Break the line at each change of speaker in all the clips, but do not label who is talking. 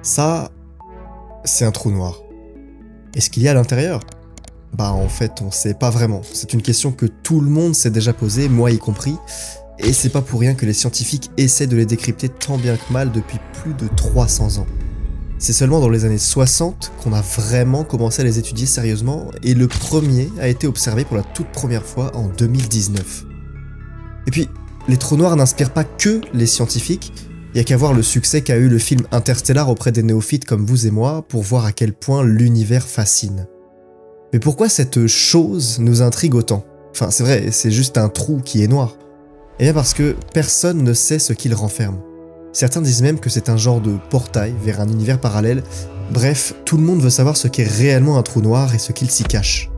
Ça, c'est un trou noir. Et ce qu'il y a à l'intérieur? Bah en fait, on sait pas vraiment. C'est une question que tout le monde s'est déjà posée, moi y compris. Et c'est pas pour rien que les scientifiques essaient de les décrypter tant bien que mal depuis plus de 300 ans. C'est seulement dans les années 60 qu'on a vraiment commencé à les étudier sérieusement, et le premier a été observé pour la toute première fois en 2019. Et puis, les trous noirs n'inspirent pas que les scientifiques, il y a qu'à voir le succès qu'a eu le film Interstellar auprès des néophytes comme vous et moi pour voir à quel point l'univers fascine. Mais pourquoi cette chose nous intrigue autant? Enfin, c'est vrai, c'est juste un trou qui est noir. Eh bien parce que personne ne sait ce qu'il renferme. Certains disent même que c'est un genre de portail vers un univers parallèle. Bref, tout le monde veut savoir ce qu'est réellement un trou noir et ce qu'il s'y cache.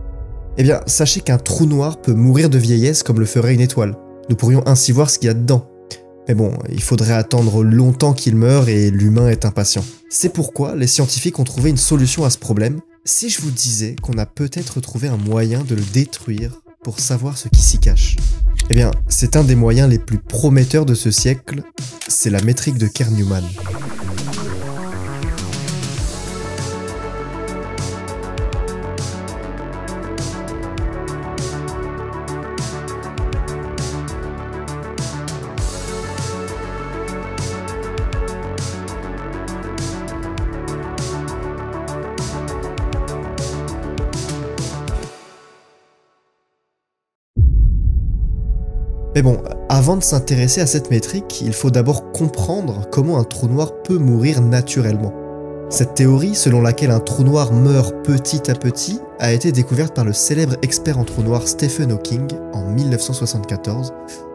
Eh bien, sachez qu'un trou noir peut mourir de vieillesse comme le ferait une étoile. Nous pourrions ainsi voir ce qu'il y a dedans. Mais bon, il faudrait attendre longtemps qu'il meure et l'humain est impatient. C'est pourquoi les scientifiques ont trouvé une solution à ce problème. Si je vous disais qu'on a peut-être trouvé un moyen de le détruire pour savoir ce qui s'y cache. Eh bien, c'est un des moyens les plus prometteurs de ce siècle, c'est la métrique de Kerr-Newman. Mais bon, avant de s'intéresser à cette métrique, il faut d'abord comprendre comment un trou noir peut mourir naturellement. Cette théorie, selon laquelle un trou noir meurt petit à petit, a été découverte par le célèbre expert en trous noirs Stephen Hawking en 1974,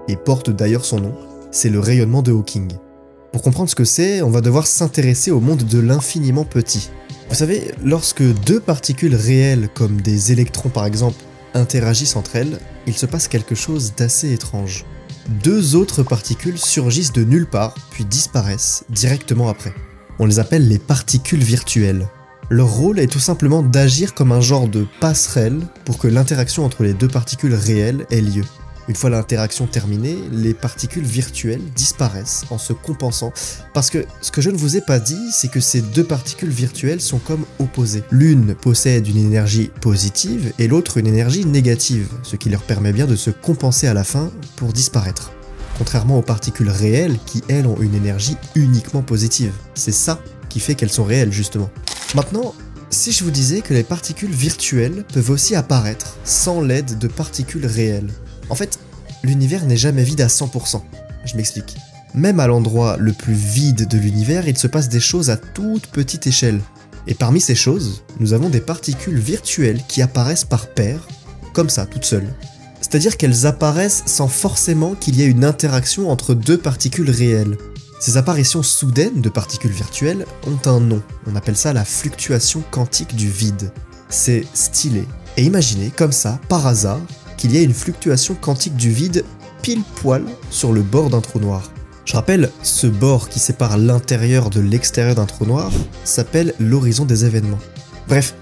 et porte d'ailleurs son nom, c'est le rayonnement de Hawking. Pour comprendre ce que c'est, on va devoir s'intéresser au monde de l'infiniment petit. Vous savez, lorsque deux particules réelles, comme des électrons par exemple, interagissent entre elles, il se passe quelque chose d'assez étrange. Deux autres particules surgissent de nulle part, puis disparaissent directement après. On les appelle les particules virtuelles. Leur rôle est tout simplement d'agir comme un genre de passerelle pour que l'interaction entre les deux particules réelles ait lieu. Une fois l'interaction terminée, les particules virtuelles disparaissent en se compensant, parce que ce que je ne vous ai pas dit, c'est que ces deux particules virtuelles sont comme opposées. L'une possède une énergie positive et l'autre une énergie négative, ce qui leur permet bien de se compenser à la fin pour disparaître. Contrairement aux particules réelles qui, elles, ont une énergie uniquement positive. C'est ça qui fait qu'elles sont réelles, justement. Maintenant, si je vous disais que les particules virtuelles peuvent aussi apparaître sans l'aide de particules réelles. En fait, l'univers n'est jamais vide à 100%. Je m'explique. Même à l'endroit le plus vide de l'univers, il se passe des choses à toute petite échelle. Et parmi ces choses, nous avons des particules virtuelles qui apparaissent par paires, comme ça, toutes seules. C'est-à-dire qu'elles apparaissent sans forcément qu'il y ait une interaction entre deux particules réelles. Ces apparitions soudaines de particules virtuelles ont un nom. On appelle ça la fluctuation quantique du vide. C'est stylé. Et imaginez, comme ça, par hasard, qu'il y a une fluctuation quantique du vide pile poil sur le bord d'un trou noir. Je rappelle, ce bord qui sépare l'intérieur de l'extérieur d'un trou noir s'appelle l'horizon des événements. Bref,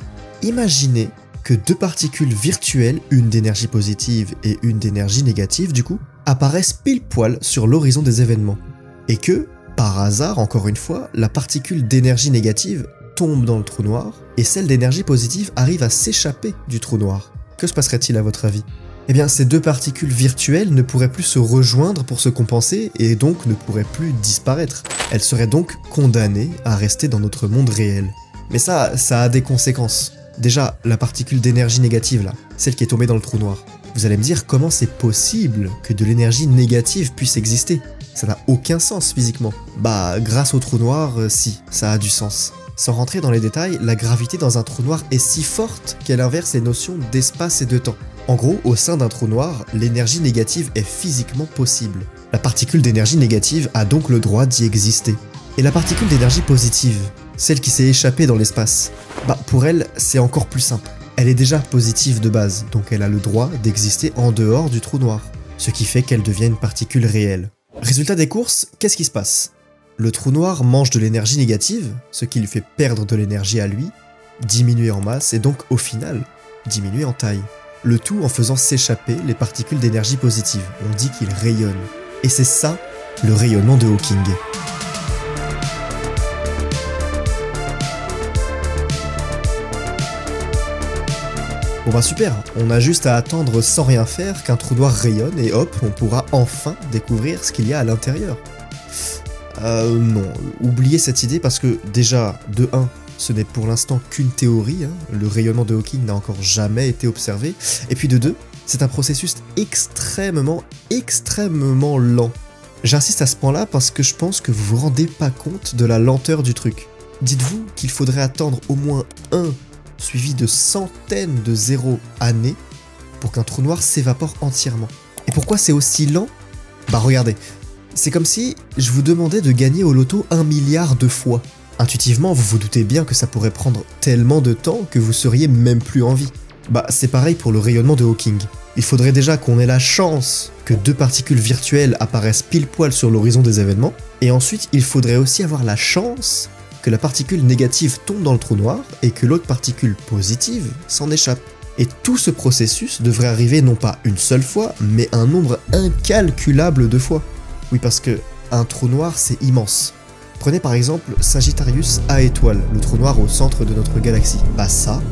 imaginez que deux particules virtuelles, une d'énergie positive et une d'énergie négative du coup, apparaissent pile poil sur l'horizon des événements. Et que, par hasard encore une fois, la particule d'énergie négative tombe dans le trou noir et celle d'énergie positive arrive à s'échapper du trou noir. Que se passerait-il à votre avis ? Eh bien, ces deux particules virtuelles ne pourraient plus se rejoindre pour se compenser et donc ne pourraient plus disparaître. Elles seraient donc condamnées à rester dans notre monde réel. Mais ça a des conséquences. Déjà, la particule d'énergie négative là, celle qui est tombée dans le trou noir. Vous allez me dire comment c'est possible que de l'énergie négative puisse exister ? Ça n'a aucun sens physiquement. Bah, grâce au trou noir, si, ça a du sens. Sans rentrer dans les détails, la gravité dans un trou noir est si forte qu'elle inverse les notions d'espace et de temps. En gros, au sein d'un trou noir, l'énergie négative est physiquement possible. La particule d'énergie négative a donc le droit d'y exister. Et la particule d'énergie positive, celle qui s'est échappée dans l'espace, bah pour elle, c'est encore plus simple. Elle est déjà positive de base, donc elle a le droit d'exister en dehors du trou noir, ce qui fait qu'elle devient une particule réelle. Résultat des courses, qu'est-ce qui se passe ? Le trou noir mange de l'énergie négative, ce qui lui fait perdre de l'énergie à lui, diminuer en masse et donc au final, diminuer en taille. Le tout en faisant s'échapper les particules d'énergie positive. On dit qu'il rayonne. Et c'est ça, le rayonnement de Hawking. Bon bah super, on a juste à attendre sans rien faire qu'un trou noir rayonne et hop, on pourra enfin découvrir ce qu'il y a à l'intérieur. Non, oubliez cette idée parce que déjà, de 1, ce n'est pour l'instant qu'une théorie, hein. Le rayonnement de Hawking n'a encore jamais été observé, et puis de 2, c'est un processus extrêmement lent. J'insiste à ce point-là parce que je pense que vous vous rendez pas compte de la lenteur du truc. Dites-vous qu'il faudrait attendre au moins 1 suivi de centaines de zéros années pour qu'un trou noir s'évapore entièrement. Et pourquoi c'est aussi lent? Bah regardez, c'est comme si je vous demandais de gagner au loto 1 milliard de fois. Intuitivement, vous vous doutez bien que ça pourrait prendre tellement de temps que vous seriez même plus en vie. Bah c'est pareil pour le rayonnement de Hawking. Il faudrait déjà qu'on ait la chance que 2 particules virtuelles apparaissent pile poil sur l'horizon des événements, et ensuite il faudrait aussi avoir la chance que la particule négative tombe dans le trou noir et que l'autre particule positive s'en échappe. Et tout ce processus devrait arriver non pas une seule fois, mais un nombre incalculable de fois. Oui, parce que un trou noir, c'est immense. Prenez par exemple Sagittarius A étoile, le trou noir au centre de notre galaxie. Bah ça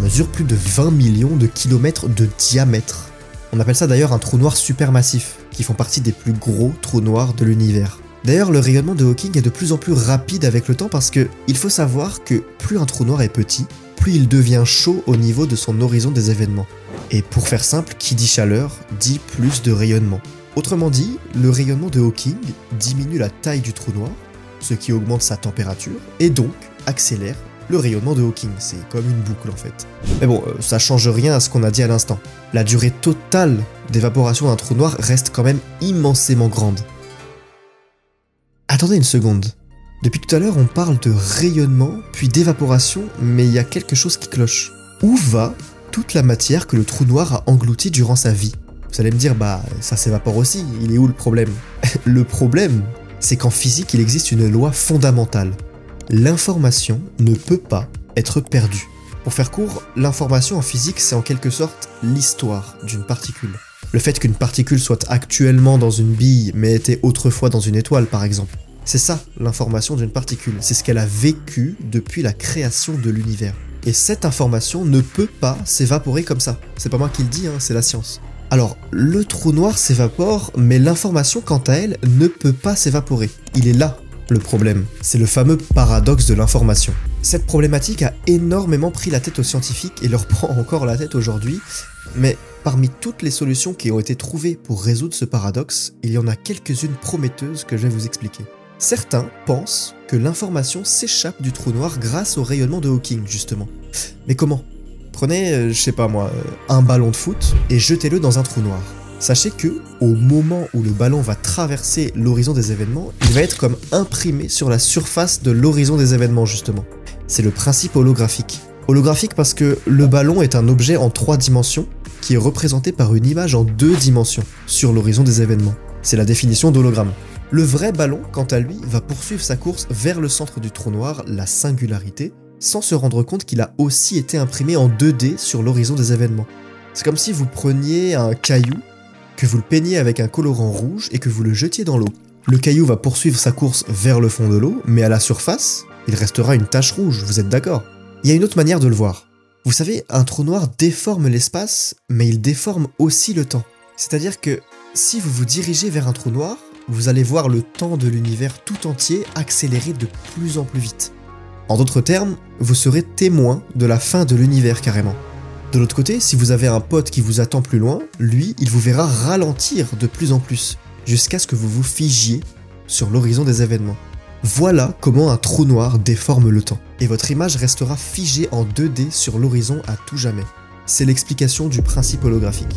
mesure plus de 20 millions de kilomètres de diamètre. On appelle ça d'ailleurs un trou noir supermassif, qui font partie des plus gros trous noirs de l'univers. D'ailleurs, le rayonnement de Hawking est de plus en plus rapide avec le temps parce que il faut savoir que plus un trou noir est petit, plus il devient chaud au niveau de son horizon des événements. Et pour faire simple, qui dit chaleur, dit plus de rayonnement. Autrement dit, le rayonnement de Hawking diminue la taille du trou noir, ce qui augmente sa température, et donc accélère le rayonnement de Hawking. C'est comme une boucle en fait. Mais bon, ça change rien à ce qu'on a dit à l'instant. La durée totale d'évaporation d'un trou noir reste quand même immensément grande. Attendez une seconde. Depuis tout à l'heure, on parle de rayonnement, puis d'évaporation, mais il y a quelque chose qui cloche. Où va toute la matière que le trou noir a engloutie durant sa vie? Vous allez me dire, bah, ça s'évapore aussi, il est où le problème? Le problème, c'est qu'en physique, il existe une loi fondamentale. L'information ne peut pas être perdue. Pour faire court, l'information en physique, c'est en quelque sorte l'histoire d'une particule. Le fait qu'une particule soit actuellement dans une bille, mais était autrefois dans une étoile, par exemple. C'est ça, l'information d'une particule. C'est ce qu'elle a vécu depuis la création de l'univers. Et cette information ne peut pas s'évaporer comme ça. C'est pas moi qui le dis, hein, c'est la science. Alors, le trou noir s'évapore, mais l'information, quant à elle, ne peut pas s'évaporer. Il est là, le problème. C'est le fameux paradoxe de l'information. Cette problématique a énormément pris la tête aux scientifiques et leur prend encore la tête aujourd'hui, mais parmi toutes les solutions qui ont été trouvées pour résoudre ce paradoxe, il y en a quelques-unes prometteuses que je vais vous expliquer. Certains pensent que l'information s'échappe du trou noir grâce au rayonnement de Hawking, justement. Mais comment? Prenez, je sais pas moi, un ballon de foot et jetez-le dans un trou noir. Sachez que, au moment où le ballon va traverser l'horizon des événements, il va être comme imprimé sur la surface de l'horizon des événements, justement. C'est le principe holographique. Holographique parce que le ballon est un objet en 3 dimensions qui est représenté par une image en 2 dimensions sur l'horizon des événements. C'est la définition d'hologramme. Le vrai ballon, quant à lui, va poursuivre sa course vers le centre du trou noir, la singularité, sans se rendre compte qu'il a aussi été imprimé en 2D sur l'horizon des événements. C'est comme si vous preniez un caillou, que vous le peigniez avec un colorant rouge et que vous le jetiez dans l'eau. Le caillou va poursuivre sa course vers le fond de l'eau, mais à la surface, il restera une tache rouge, vous êtes d'accord? Il y a une autre manière de le voir. Vous savez, un trou noir déforme l'espace, mais il déforme aussi le temps. C'est-à-dire que si vous vous dirigez vers un trou noir, vous allez voir le temps de l'univers tout entier accélérer de plus en plus vite. En d'autres termes, vous serez témoin de la fin de l'univers carrément. De l'autre côté, si vous avez un pote qui vous attend plus loin, lui, il vous verra ralentir de plus en plus, jusqu'à ce que vous vous figiez sur l'horizon des événements. Voilà comment un trou noir déforme le temps. Et votre image restera figée en 2D sur l'horizon à tout jamais. C'est l'explication du principe holographique.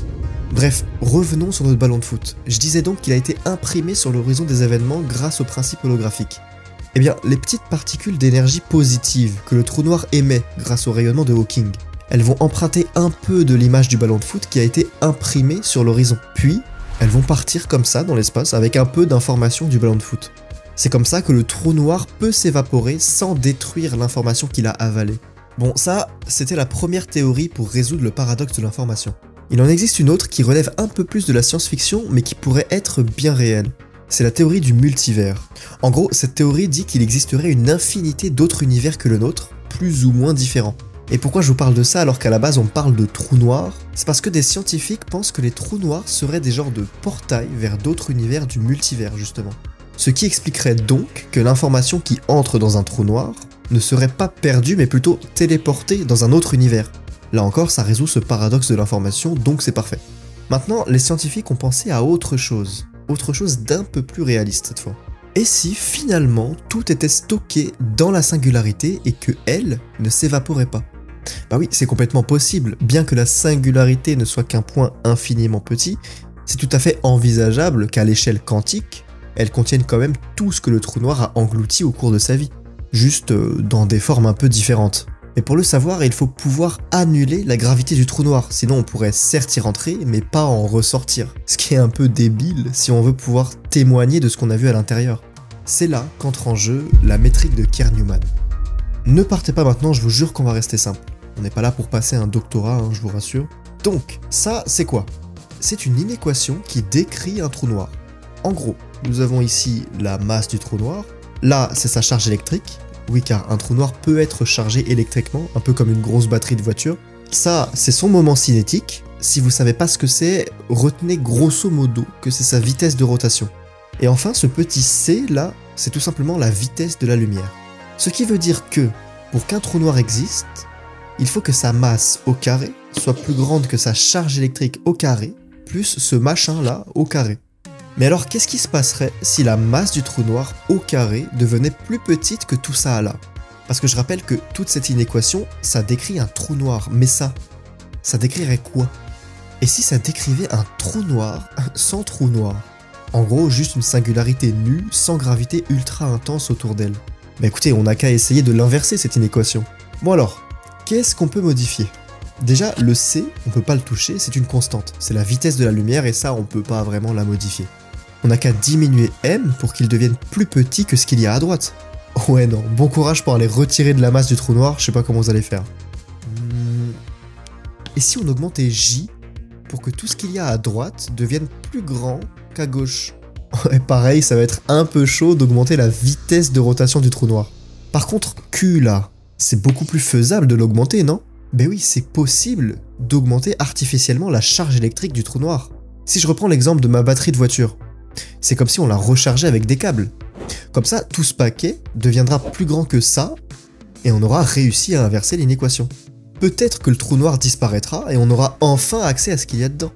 Bref, revenons sur notre ballon de foot. Je disais donc qu'il a été imprimé sur l'horizon des événements grâce au principe holographique. Eh bien, les petites particules d'énergie positive que le trou noir émet grâce au rayonnement de Hawking, elles vont emprunter un peu de l'image du ballon de foot qui a été imprimée sur l'horizon. Puis, elles vont partir comme ça dans l'espace avec un peu d'information du ballon de foot. C'est comme ça que le trou noir peut s'évaporer sans détruire l'information qu'il a avalée. Bon, ça, c'était la première théorie pour résoudre le paradoxe de l'information. Il en existe une autre qui relève un peu plus de la science-fiction, mais qui pourrait être bien réelle. C'est la théorie du multivers. En gros, cette théorie dit qu'il existerait une infinité d'autres univers que le nôtre, plus ou moins différents. Et pourquoi je vous parle de ça alors qu'à la base on parle de trous noirs? C'est parce que des scientifiques pensent que les trous noirs seraient des genres de portails vers d'autres univers du multivers justement. Ce qui expliquerait donc que l'information qui entre dans un trou noir ne serait pas perdue mais plutôt téléportée dans un autre univers. Là encore, ça résout ce paradoxe de l'information, donc c'est parfait. Maintenant, les scientifiques ont pensé à autre chose d'un peu plus réaliste cette fois. Et si finalement tout était stocké dans la singularité et que elle ne s'évaporait pas? Bah oui, c'est complètement possible, bien que la singularité ne soit qu'un point infiniment petit, c'est tout à fait envisageable qu'à l'échelle quantique, elle contienne quand même tout ce que le trou noir a englouti au cours de sa vie, juste dans des formes un peu différentes. Mais pour le savoir, il faut pouvoir annuler la gravité du trou noir, sinon on pourrait certes y rentrer, mais pas en ressortir. Ce qui est un peu débile si on veut pouvoir témoigner de ce qu'on a vu à l'intérieur. C'est là qu'entre en jeu la métrique de Kerr-Newman. Ne partez pas maintenant, je vous jure qu'on va rester simple. On n'est pas là pour passer un doctorat, je vous rassure. Donc, ça, c'est quoi? C'est une inéquation qui décrit un trou noir. En gros, nous avons ici la masse du trou noir, là, c'est sa charge électrique. Oui, car un trou noir peut être chargé électriquement, un peu comme une grosse batterie de voiture. Ça, c'est son moment cinétique. Si vous savez pas ce que c'est, retenez grosso modo que c'est sa vitesse de rotation. Et enfin, ce petit c là, c'est tout simplement la vitesse de la lumière. Ce qui veut dire que, pour qu'un trou noir existe, il faut que sa masse au carré soit plus grande que sa charge électrique au carré, plus ce machin là au carré. Mais alors, qu'est-ce qui se passerait si la masse du trou noir au carré devenait plus petite que tout ça là? Parce que je rappelle que toute cette inéquation, ça décrit un trou noir, mais ça décrirait quoi? Et si ça décrivait un trou noir sans trou noir? En gros, juste une singularité nue, sans gravité ultra intense autour d'elle. Bah écoutez, on n'a qu'à essayer de l'inverser cette inéquation. Bon alors, qu'est-ce qu'on peut modifier? Déjà, le c, on peut pas le toucher, c'est une constante. C'est la vitesse de la lumière et ça, on peut pas vraiment la modifier. On n'a qu'à diminuer m pour qu'il devienne plus petit que ce qu'il y a à droite. Ouais non, bon courage pour aller retirer de la masse du trou noir, je sais pas comment vous allez faire. Et si on augmentait j pour que tout ce qu'il y a à droite devienne plus grand qu'à gauche? Ouais, pareil, ça va être un peu chaud d'augmenter la vitesse de rotation du trou noir. Par contre, q là, c'est beaucoup plus faisable de l'augmenter, non? Ben oui, c'est possible d'augmenter artificiellement la charge électrique du trou noir. Si je reprends l'exemple de ma batterie de voiture, c'est comme si on la rechargeait avec des câbles. Comme ça, tout ce paquet deviendra plus grand que ça, et on aura réussi à inverser l'inéquation. Peut-être que le trou noir disparaîtra, et on aura enfin accès à ce qu'il y a dedans.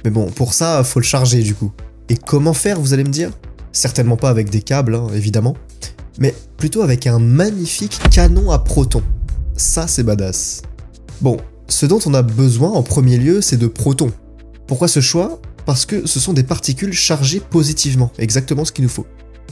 Mais bon, pour ça, faut le charger du coup. Et comment faire, vous allez me dire? Certainement pas avec des câbles, évidemment, mais plutôt avec un magnifique canon à protons. Ça, c'est badass. Bon, ce dont on a besoin en premier lieu, c'est de protons. Pourquoi ce choix? Parce que ce sont des particules chargées positivement, exactement ce qu'il nous faut.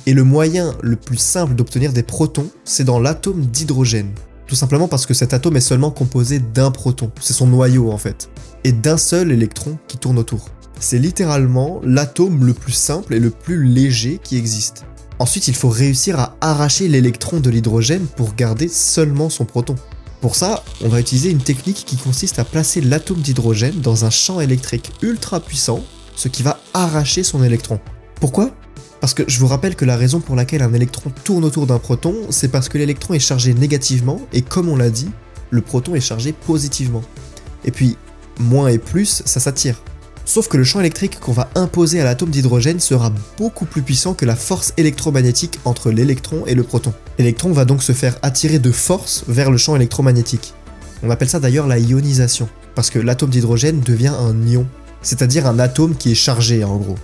Et le moyen le plus simple d'obtenir des protons, c'est dans l'atome d'hydrogène. Tout simplement parce que cet atome est seulement composé d'un proton, c'est son noyau en fait, et d'un seul électron qui tourne autour. C'est littéralement l'atome le plus simple et le plus léger qui existe. Ensuite, il faut réussir à arracher l'électron de l'hydrogène pour garder seulement son proton. Pour ça, on va utiliser une technique qui consiste à placer l'atome d'hydrogène dans un champ électrique ultra puissant, ce qui va arracher son électron. Pourquoi? Parce que je vous rappelle que la raison pour laquelle un électron tourne autour d'un proton, c'est parce que l'électron est chargé négativement, et comme on l'a dit, le proton est chargé positivement. Et puis, moins et plus, ça s'attire. Sauf que le champ électrique qu'on va imposer à l'atome d'hydrogène sera beaucoup plus puissant que la force électromagnétique entre l'électron et le proton. L'électron va donc se faire attirer de force vers le champ électromagnétique. On appelle ça d'ailleurs la ionisation, parce que l'atome d'hydrogène devient un ion, c'est-à-dire un atome qui est chargé en gros,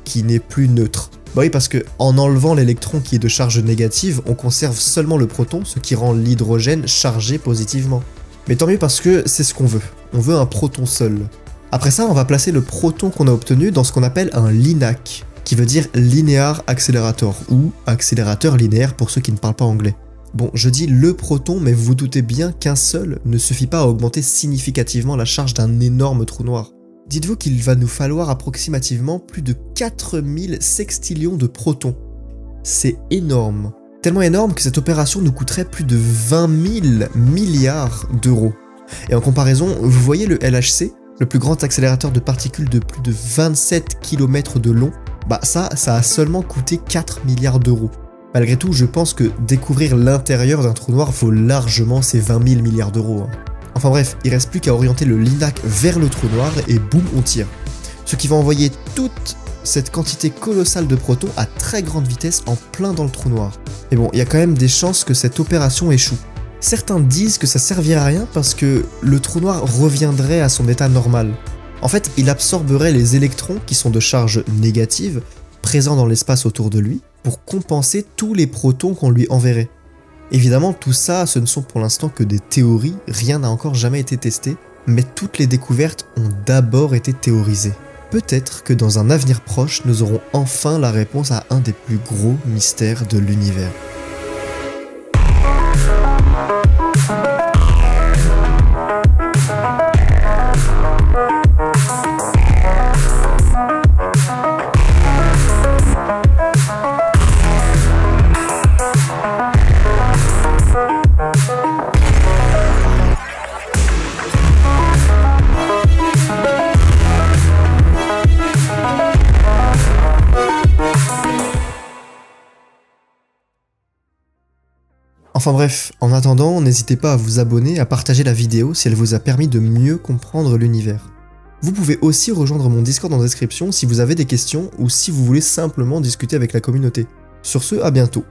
qui n'est plus neutre. Bah oui, parce que en enlevant l'électron qui est de charge négative, on conserve seulement le proton, ce qui rend l'hydrogène chargé positivement. Mais tant mieux parce que c'est ce qu'on veut. On veut un proton seul. Après ça, on va placer le proton qu'on a obtenu dans ce qu'on appelle un LINAC, qui veut dire Linear Accelerator, ou accélérateur linéaire pour ceux qui ne parlent pas anglais. Bon, je dis le proton, mais vous vous doutez bien qu'un seul ne suffit pas à augmenter significativement la charge d'un énorme trou noir. Dites-vous qu'il va nous falloir approximativement plus de 4000 sextillions de protons. C'est énorme. Tellement énorme que cette opération nous coûterait plus de 20 000 milliards d'euros. Et en comparaison, vous voyez le LHC, le plus grand accélérateur de particules de plus de 27 km de long, bah ça a seulement coûté 4 milliards d'euros. Malgré tout, je pense que découvrir l'intérieur d'un trou noir vaut largement ces 20 000 milliards d'euros. Enfin bref, il reste plus qu'à orienter le LINAC vers le trou noir et boum, on tire. Ce qui va envoyer toute cette quantité colossale de protons à très grande vitesse en plein dans le trou noir. Mais bon, il y a quand même des chances que cette opération échoue. Certains disent que ça servirait à rien parce que le trou noir reviendrait à son état normal. En fait, il absorberait les électrons qui sont de charge négative présents dans l'espace autour de lui pour compenser tous les protons qu'on lui enverrait. Évidemment, tout ça, ce ne sont pour l'instant que des théories, rien n'a encore jamais été testé, mais toutes les découvertes ont d'abord été théorisées. Peut-être que dans un avenir proche, nous aurons enfin la réponse à un des plus gros mystères de l'univers. Enfin bref, en attendant, n'hésitez pas à vous abonner, à partager la vidéo si elle vous a permis de mieux comprendre l'univers. Vous pouvez aussi rejoindre mon Discord en description si vous avez des questions ou si vous voulez simplement discuter avec la communauté. Sur ce, à bientôt.